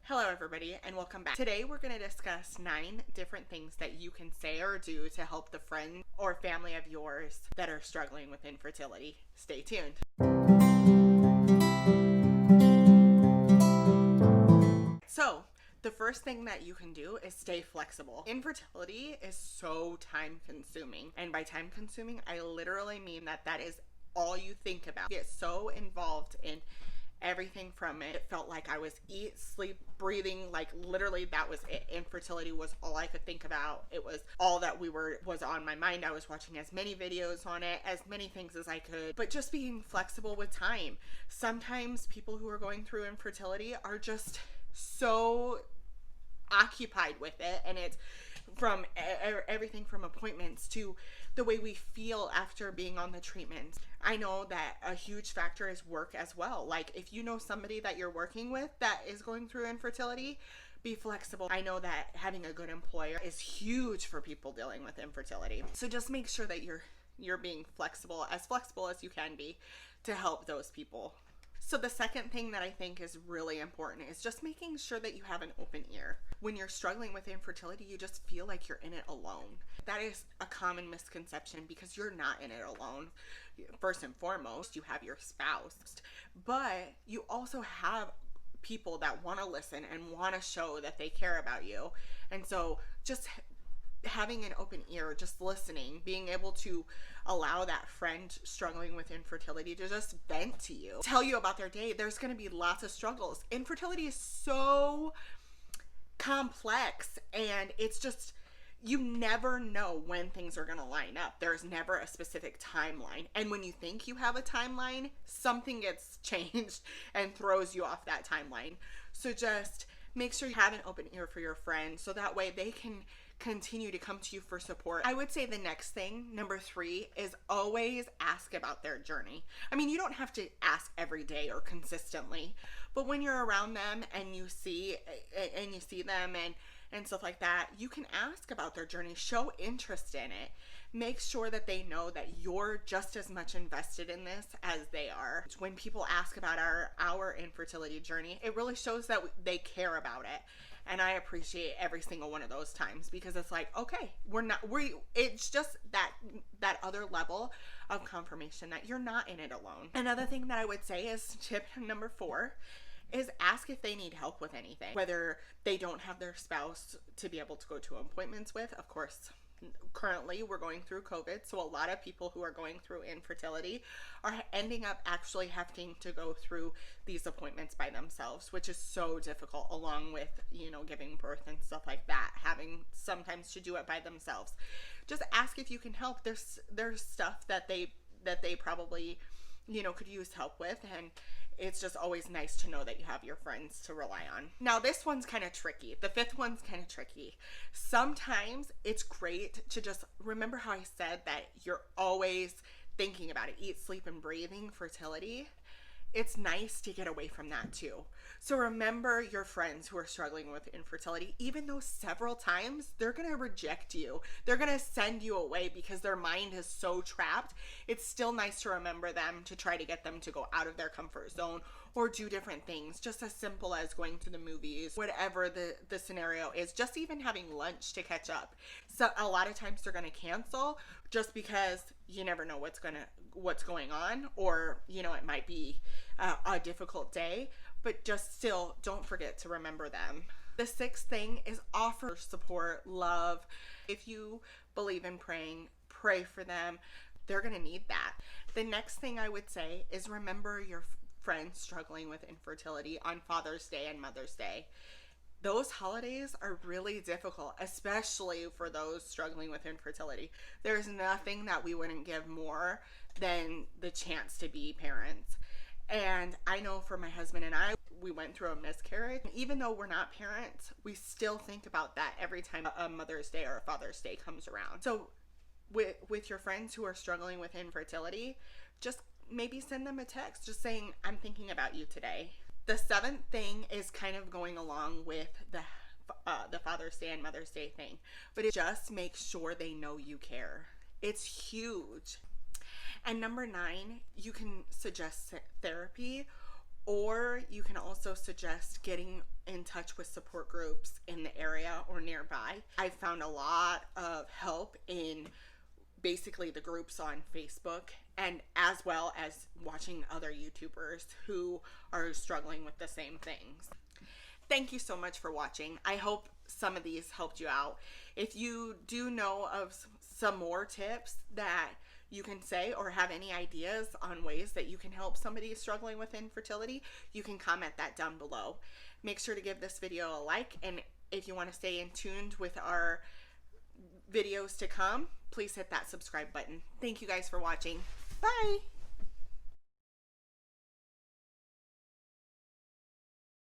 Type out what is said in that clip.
Hello everybody and welcome back. Today we're going to discuss 9 different things that you can say or do to help the friend or family of yours that are struggling with infertility. Stay tuned. So, the first thing that you can do is stay flexible. Infertility is so time consuming, and by time consuming I literally mean that is all you think about. Get so involved in everything from it. It felt like I was eat, sleep, breathing, like literally that was it. Infertility was all I could think about. It was all that was on my mind. I was watching as many videos on it, as many things as I could, but just being flexible with time. Sometimes people who are going through infertility are just so occupied with it, and it's from everything from appointments to the way we feel after being on the treatment. I know that a huge factor is work as well. Like if you know somebody that you're working with that is going through infertility, be flexible. I know that having a good employer is huge for people dealing with infertility. So just make sure that you're being flexible as you can be to help those people. So the second thing that I think is really important is just making sure that you have an open ear. When you're struggling with infertility, you just feel like you're in it alone. That is a common misconception because you're not in it alone. First and foremost, you have your spouse, but you also have people that want to listen and want to show that they care about you. And so just having an open ear, just listening, being able to allow that friend struggling with infertility to just vent to you, tell you about their day. There's going to be lots of struggles. Infertility is so complex, and it's just, you never know when things are going to line up. There's never a specific timeline. And when you think you have a timeline, something gets changed and throws you off that timeline. So just make sure you have an open ear for your friend so that way they can continue to come to you for support. I would say the next thing, number 3, is always ask about their journey. I mean, you don't have to ask every day or consistently, but when you're around them and you see them and stuff like that, you can ask about their journey, show interest in it. Make sure that they know that you're just as much invested in this as they are. When people ask about our infertility journey, it really shows that they care about it. And I appreciate every single one of those times because it's like, okay, it's just that other level of confirmation that you're not in it alone. Another thing that I would say is tip number 4 is ask if they need help with anything. Whether they don't have their spouse to be able to go to appointments with, of course, currently we're going through COVID, so a lot of people who are going through infertility are ending up actually having to go through these appointments by themselves, which is so difficult, along with, giving birth and stuff like that, having sometimes to do it by themselves. Just ask if you can help. There's stuff that they probably, could use help with, and it's just always nice to know that you have your friends to rely on. Now, this one's kind of tricky. The 5th one's kind of tricky. Sometimes it's great to just remember how I said that you're always thinking about it. Eat, sleep, and breathing, fertility. It's nice to get away from that too. So remember your friends who are struggling with infertility, even though several times they're going to reject you. They're going to send you away because their mind is so trapped. It's still nice to remember them, to try to get them to go out of their comfort zone or do different things, just as simple as going to the movies, whatever the scenario is, just even having lunch to catch up. So a lot of times they're going to cancel just because you never know what's going on, or it might be a difficult day, but just still don't forget to remember them. The 6th thing is offer support, love. If you believe in praying, pray for them. They're going to need that. The next thing I would say is remember your friends struggling with infertility on Father's Day and Mother's Day. Those holidays are really difficult, especially for those struggling with infertility. There's nothing that we wouldn't give more than the chance to be parents. And I know for my husband and I, we went through a miscarriage. Even though we're not parents, we still think about that every time a Mother's Day or a Father's Day comes around. So with your friends who are struggling with infertility, just maybe send them a text just saying, I'm thinking about you today. The 7th thing is kind of going along with the Father's Day and Mother's Day thing, but it just makes sure they know you care. It's huge. And number 9, you can suggest therapy Or you can also suggest getting in touch with support groups in the area or nearby. I've found a lot of help in basically the groups on Facebook, and as well as watching other YouTubers who are struggling with the same things. Thank you so much for watching. I hope some of these helped you out. If you do know of some more tips that you can say, or have any ideas on ways that you can help somebody struggling with infertility, you can comment that down below. Make sure to give this video a like, and if you want to stay in tuned with our videos to come, please hit that subscribe button. Thank you guys for watching. Bye!